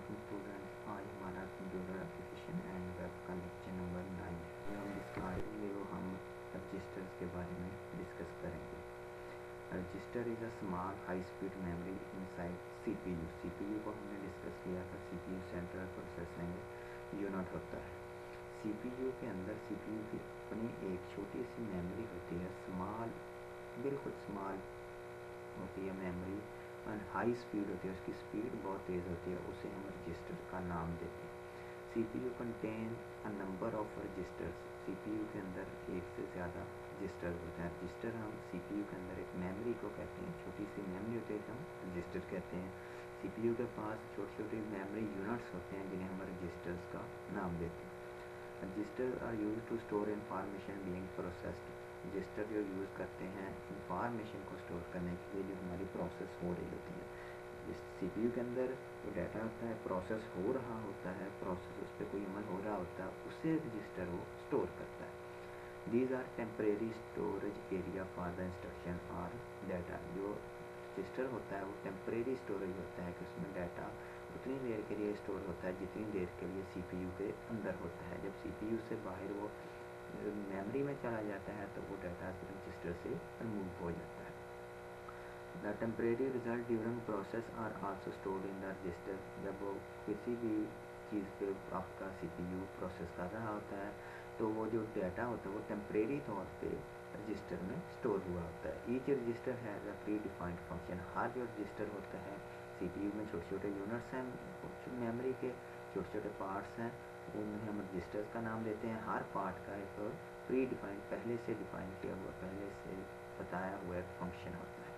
वालेकुम स्टूडेंट्स, आज हमारा कंप्यूटर एप्लीकेशन एंड वेब का लेक्चर नंबर 9 है। जो हम डिस्कस वो हम रजिस्टर्स के बारे में डिस्कस करेंगे। Register is a small high speed memory inside CPU. CPU को हमने डिस्कस किया था। सीपीयू सेंट्रल प्रोसेसिंग यूनिट होता है। सीपीयू के अंदर सीपीयू की अपनी एक छोटी सी मेमोरी होती है, स्मॉल, बिल्कुल स्मॉल होती है मेमोरी, और हाई स्पीड होती है, उसकी स्पीड बहुत तेज़ होती है, उसे हम रजिस्टर का नाम देते हैं। CPU contain a number of registers. CPU के अंदर एक से ज़्यादा रजिस्टर होते हैं। रजिस्टर हम सीपीयू के अंदर एक मेमोरी को कहते हैं, छोटी सी मेमोरी होती है, हम रजिस्टर कहते हैं। सीपीयू के पास छोटे छोटे मेमोरी यूनिट्स होते हैं जिन्हें हम रजिस्टर्स का नाम देते हैं। Register are use to store information being processed. Register जो यूज़ करते हैं इंफॉर्मेशन को स्टोर करने के लिए जो हमारी प्रोसेस हो रही होती है। इस सीपीयू के अंदर जो डाटा होता है प्रोसेस हो रहा होता है, प्रोसेस उस पर कोई अमल हो रहा होता है, उसे रजिस्टर वो स्टोर करता है। These are temporary storage area for the instruction और डाटा। जो रजिस्टर होता है वो टेम्परेरी स्टोरेज होता है कि उसमें डाटा उतनी देर के लिए स्टोर होता है जितनी देर के लिए सीपीयू के अंदर होता है। जब सीपीयू से बाहर वो मेमोरी में चला जाता है तो वो डाटा रजिस्टर से रिमूव हो जाता है। The temporary result during process are also stored in the register. जब वो किसी भी चीज़ पे आपका सीपीयू प्रोसेस कर रहा होता है तो वो जो डाटा होता है वो टेम्परेरी तौर पे रजिस्टर में स्टोर हुआ होता है। Each register has a predefined function. हर जो रजिस्टर होता है, सीपीयू में छोटे छोटे यूनिट्स हैं, मेमोरी के छोटे छोटे पार्ट्स हैं, उन्हें हम रजिस्टर्स का नाम देते हैं। हर पार्ट का एक प्री डिफाइंड, पहले से डिफाइन किया हुआ, पहले से बताया हुआ एक फंक्शन होता है।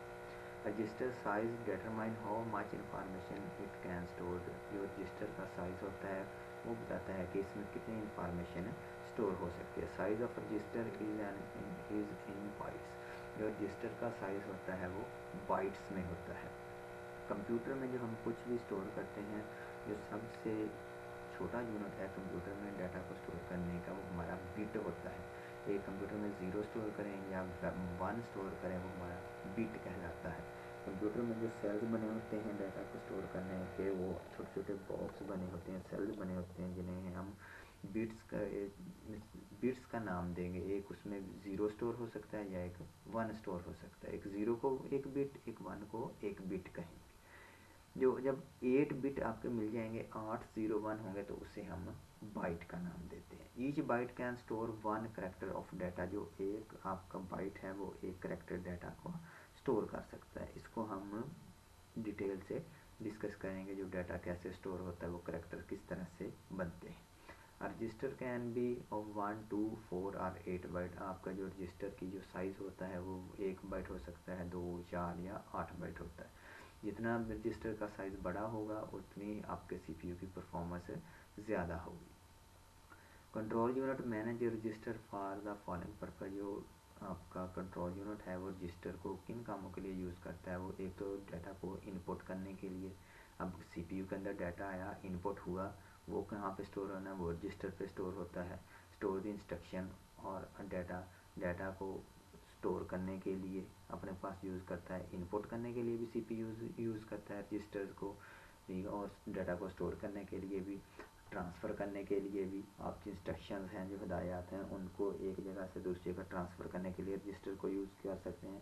Register size determine how much information it can store. जो रजिस्टर का साइज होता है वो बताता है कि इसमें कितनी इंफॉर्मेशन स्टोर हो सकती है। Size of register is in bytes. जो रजिस्टर का साइज होता है वो बाइट्स में होता है। कंप्यूटर में जो हम कुछ भी स्टोर करते हैं, जो सबसे छोटा यूनिट है कंप्यूटर में डाटा को स्टोर करने का, वो हमारा बिट होता है। एक कंप्यूटर में 0 स्टोर करें या 1 स्टोर करें, वो हमारा बिट कहलाता है। कंप्यूटर में जो सेल्स बने होते हैं डाटा को स्टोर करने के, वो छोटे छोटे बॉक्स बने होते हैं, सेल्स बने होते हैं, जिन्हें हम बिट्स का नाम देंगे। एक उसमें 0 स्टोर हो सकता है या एक 1 स्टोर हो सकता है। एक 0 को एक बिट, एक 1 को एक बिट कहेंगे। जो जब 8 बिट आपके मिल जाएंगे, 801 होंगे, तो उसे हम बाइट का नाम देते हैं। Each byte can store 1 character of data. जो एक आपका बाइट है वो एक करेक्टर डाटा को स्टोर कर सकता है। इसको हम डिटेल से डिस्कस करेंगे, जो डाटा कैसे स्टोर होता है, वो करेक्टर किस तरह से बनते हैं। रजिस्टर कैन बी ऑफ 1, 2, 4 और 8 बाइट। आपका जो रजिस्टर की जो साइज़ होता है वो 1 बाइट हो सकता है, 2, 4 या 8 बाइट होता है। जितना रजिस्टर का साइज़ बड़ा होगा उतनी आपके सीपीयू की परफॉर्मेंस ज़्यादा होगी। Control unit manage register for the following purpose. जो आपका कंट्रोल यूनिट है वो रजिस्टर को किन कामों के लिए यूज़ करता है? वो एक तो डाटा को इनपुट करने के लिए। अब सीपीयू के अंदर डाटा आया, इनपुट हुआ, वो कहाँ पे स्टोर होना है? वो रजिस्टर पे स्टोर होता है। स्टोर द इंस्ट्रक्शन और डाटा को स्टोर करने के लिए अपने पास यूज़ करता है। इनपुट करने के लिए भी सीपीयू यूज़ करता है रजिस्टर्स को, और डाटा को स्टोर करने के लिए भी, ट्रांसफ़र करने के लिए भी। आपकी इंस्ट्रक्शंस हैं, जो हिदायत हैं, उनको एक जगह से दूसरी जगह ट्रांसफ़र करने के लिए रजिस्टर को यूज़ कर सकते हैं।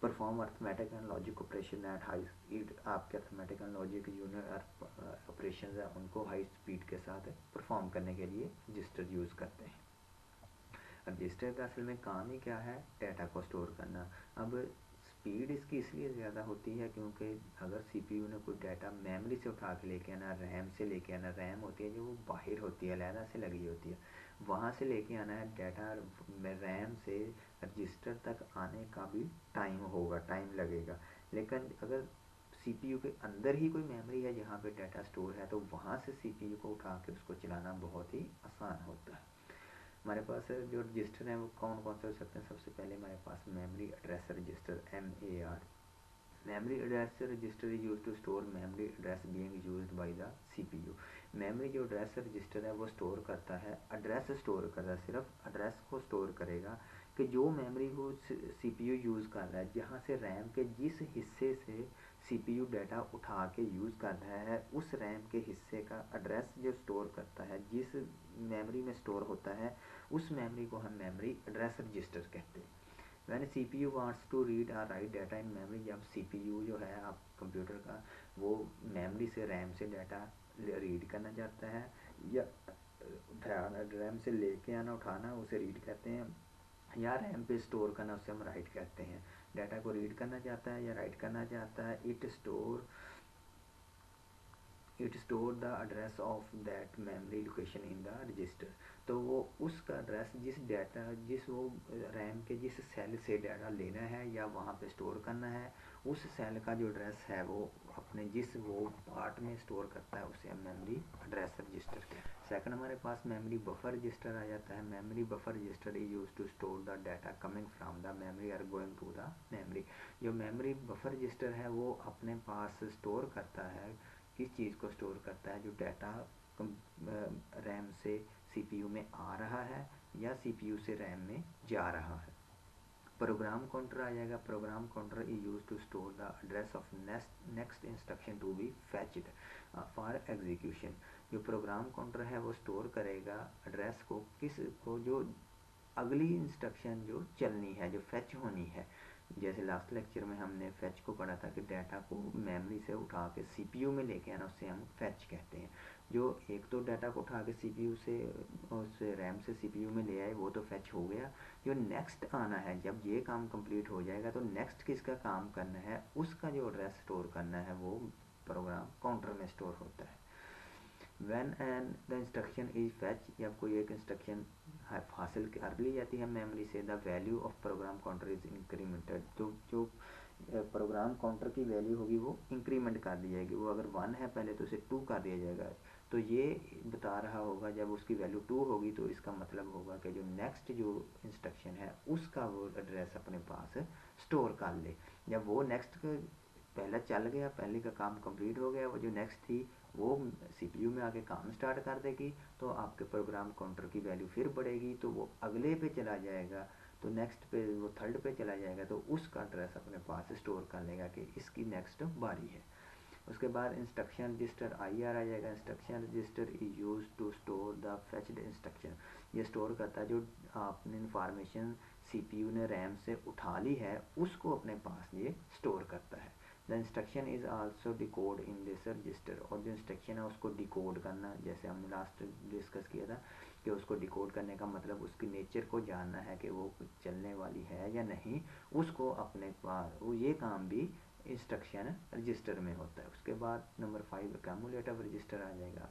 Perform arithmetic and logic operation at high speed. आपके arithmetic and logic unit operation हैं, उनको हाई स्पीड के साथ परफॉर्म करने के लिए रजिस्टर यूज़ करते हैं। रजिस्टर का असल में काम ही क्या है? डाटा को स्टोर करना। अब स्पीड इसकी इसलिए ज़्यादा होती है क्योंकि अगर सीपीयू ने कोई डाटा मेमोरी से उठा के लेके आना, रैम से लेके आना, रैम होती है जो वो बाहर होती है, अलहदा से लगी होती है, वहाँ से लेके आना है डाटा, रैम से रजिस्टर तक आने का भी टाइम होगा, टाइम लगेगा। लेकिन अगर सीपीयू के अंदर ही कोई मेमोरी है जहाँ पे डाटा स्टोर है, तो वहाँ से सीपीयू को उठा के उसको चलाना बहुत ही आसान होता है। हमारे पास जो रजिस्टर हैं वो कौन कौन से हो सकते हैं? सबसे पहले हमारे पास memory address register, MAR। Memory address register is use to store memory address being used by the CPU. Memory जो एड्रेस रजिस्टर है वो स्टोर करता है, एड्रेस स्टोर करता है, सिर्फ एड्रेस को स्टोर करेगा कि जो मेमोरी को सीपीयू यूज़ कर रहा है, जहाँ से रैम के जिस हिस्से से CPU डाटा उठा के यूज़ कर रहा है उस रैम के हिस्से का एड्रेस जो स्टोर करता है, जिस मेमोरी में स्टोर होता है उस मेमोरी को हम मेमोरी एड्रेस रजिस्टर कहते हैं। When CPU wants to read or write data in memory, जब CPU जो है आप कंप्यूटर का वो मेमोरी से रैम से डाटा रीड करना चाहता है या रैम से लेके आना उठाना उसे रीड कहते हैं, या रैम पे स्टोर करना उसे हम राइट कहते हैं। डाटा को रीड करना चाहता है या राइट करना चाहता है, it store the address of that memory location in the register. तो वो उसका एड्रेस जिस वो रैम के जिस सेल से डाटा लेना है या वहाँ पे स्टोर करना है, उस सेल का जो एड्रेस है वो अपने जिस वो पार्ट में स्टोर करता है उसे हम मेमोरी एड्रेस रजिस्टर कहते हैं। सेकंड हमारे पास मेमोरी बफर रजिस्टर आ जाता है। Memory buffer register is used to store the data coming from the memory और गोइंग टू द मेमोरी। जो मेमोरी बफर रजिस्टर है वो अपने पास स्टोर करता है, किस चीज़ को स्टोर करता है, जो डाटा रैम से CPU में आ रहा है या CPU से रैम में जा रहा है। प्रोग्राम काउंटर आ जाएगा। Program counter is use to store the address of next instruction to be fetched for execution. जो प्रोग्राम काउंटर है वो स्टोर करेगा एड्रेस को, किस को, जो अगली इंस्ट्रक्शन जो चलनी है, जो फेच होनी है। जैसे लास्ट लेक्चर में हमने फेच को पढ़ा था कि डाटा को मेमोरी से उठा के CPU में लेके आना, उससे हम फेच कहते हैं। जो एक तो डाटा को उठा के CPU से उस रैम से CPU में ले आए वो तो फेच हो गया। जो नेक्स्ट आना है, जब ये काम कंप्लीट हो जाएगा तो नेक्स्ट किसका काम करना है, उसका जो एड्रेस स्टोर करना है वो प्रोग्राम काउंटर में स्टोर होता है। When and the instruction is fetch, जब कोई एक इंस्ट्रक्शन हासिल कर ली जाती है मेमोरी से, the value of programme counter is incremented. तो जो प्रोग्राम काउंटर की वैल्यू होगी वो इंक्रीमेंट कर दी जाएगी। वो अगर 1 है पहले तो उसे 2 कर दिया जाएगा। तो ये बता रहा होगा जब उसकी वैल्यू 2 होगी तो इसका मतलब होगा कि जो नेक्स्ट जो इंस्ट्रक्शन है उसका वो एड्रेस अपने पास स्टोर कर ले। जब वो नेक्स्ट पहला चल गया, पहले का काम कंप्लीट हो गया, वो जो नेक्स्ट थी वो CPU में आके काम स्टार्ट कर देगी, तो आपके प्रोग्राम काउंटर की वैल्यू फिर बढ़ेगी, तो वो अगले पे चला जाएगा, तो नेक्स्ट पे वो थर्ड पे चला जाएगा, तो उसका एड्रेस अपने पास स्टोर कर लेगा कि इसकी नेक्स्ट बारी है। उसके बाद इंस्ट्रक्शन रजिस्टर IR आ जाएगा। Instruction register is use to store the fetched instruction. ये स्टोर करता है जो आपने इंफॉर्मेशन CPU ने रैम से उठा ली है उसको अपने पास ये स्टोर करता है। The instruction is also decode in this register. और जो इंस्ट्रक्शन है उसको डिकोड करना, जैसे हमने लास्ट डिस्कस किया था कि उसको डिकोड करने का मतलब उसकी नेचर को जानना है कि वो चलने वाली है या नहीं, उसको अपने पास वो ये काम भी इंस्ट्रक्शन रजिस्टर में होता है। उसके बाद नंबर 5 कम्युलेटिव रजिस्टर आ जाएगा।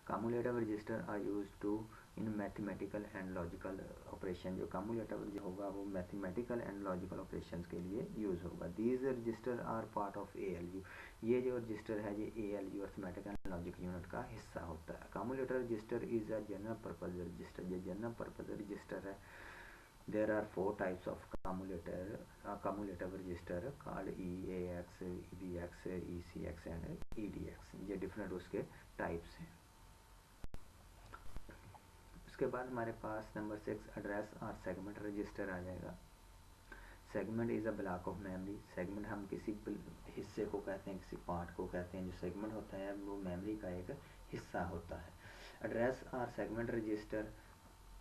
Cumulative register are use to in mathematical and logical operation. जो कम्युलेटिव होगा वो मैथमेटिकल एंड लॉजिकल ऑपरेशंस के लिए यूज़ होगा। These register are part of ALU। ये जो रजिस्टर है ये ALU arithmetic and logic unit का हिस्सा होता है। Cumulative register is a general purpose register. ये जनरल पर्पज रजिस्टर है। There are 4 types of cumulative register called EAX, EBX, ECX and EDX। ये डिफरेंट उसके टाइप्स हैं। उसके बाद हमारे पास नंबर 6 एड्रेस और सेगमेंट रजिस्टर आ जाएगा। Segment is a block of memory. Segment हम किसी हिस्से को कहते हैं, किसी पार्ट को कहते हैं। जो सेगमेंट होता है वो मेमोरी का एक हिस्सा होता है। एड्रेस और segment register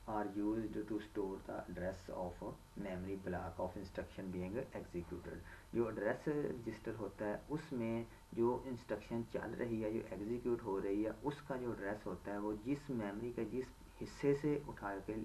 are used to store the address of memory block of instruction being executed। जो एड्रेस रजिस्टर होता है उसमें जो इंस्ट्रक्शन चल रही है, जो एग्जीक्यूट हो रही है, उसका जो एड्रेस होता है वो जिस मेमोरी के जिस हिस्से से उठा के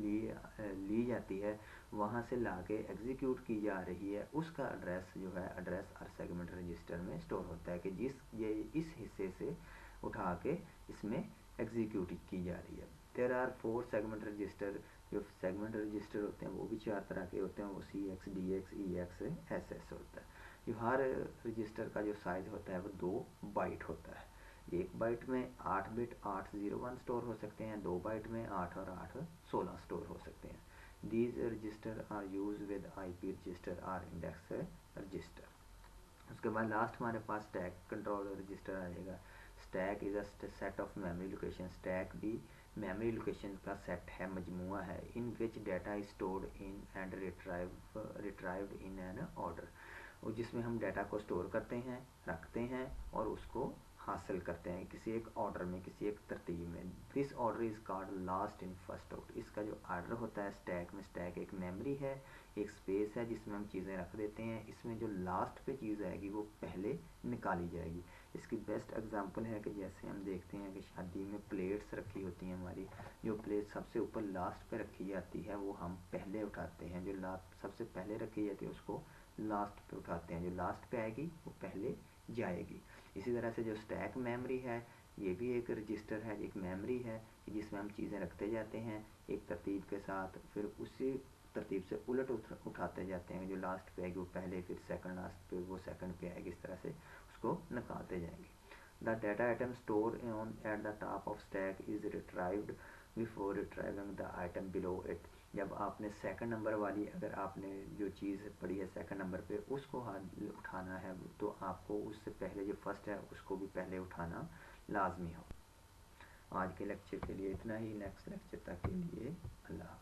ली जाती है वहाँ से ला के एग्जीक्यूट की जा रही है, उसका एड्रेस जो है एड्रेस और सेगमेंट रजिस्टर में स्टोर होता है कि ये इस हिस्से से उठा के इसमें एग्जीक्यूट की जा रही है। There are 4 segment register. जो सेगमेंट रजिस्टर होते हैं वो भी 4 तरह के होते हैं। वो CX, DX, EX, SS होता है। जो हर रजिस्टर का जो साइज होता है वो 2 बाइट होता है। एक बाइट में 8 बिट 801 स्टोर हो सकते हैं, 2 बाइट में 8 और 8 16 स्टोर हो सकते हैं। These register are use with IP register और इंडेक्स रजिस्टर। उसके बाद लास्ट हमारे पास स्टैक कंट्रोल रजिस्टर आएगा। Stack is a set of memory location. Stack भी मेमोरी लोकेशन का सेट है, मजमुआ है, in which data is stored in and retrieved in an order. और जिसमें हम डाटा को स्टोर करते हैं, रखते हैं और उसको हासिल करते हैं किसी एक ऑर्डर में, किसी एक तरतीब में। This order is called last in first out. इसका जो ऑर्डर होता है स्टैक में, स्टैक एक मेमोरी है, एक स्पेस है जिसमें हम चीज़ें रख देते हैं। इसमें जो लास्ट पे चीज़ आएगी वो पहले निकाली जाएगी। इसकी बेस्ट एग्जांपल है कि जैसे हम देखते हैं कि शादी में प्लेट्स रखी होती हैं हमारी, जो प्लेट सबसे ऊपर लास्ट पे रखी जाती है वो हम पहले उठाते हैं, जो लास्ट सबसे पहले रखी जाती है उसको लास्ट पे उठाते हैं, जो लास्ट पे आएगी वो पहले जाएगी। इसी तरह से जो स्टैक मेमोरी है ये भी एक रजिस्टर है, एक मेमोरी है जिसमें हम चीज़ें रखते जाते हैं एक तरतीब के साथ, फिर उसी तरतीब से उलट उठाते जाते हैं। जो लास्ट पे आएगी वो पहले, फिर सेकंड लास्ट पे वो सेकंड पे आएगी, इस तरह से उसको निकालते जाएंगे। The data item store on at the top of stack is retrieved before retrieving the item below it. जब आपने सेकंड नंबर वाली, अगर आपने जो चीज़ पड़ी है सेकंड नंबर पे उसको उठाना है तो आपको उससे पहले जो फर्स्ट है उसको भी पहले उठाना लाजमी हो। आज के लेक्चर के लिए इतना ही। नेक्स्ट लेक्चर तक के लिए अल्लाह।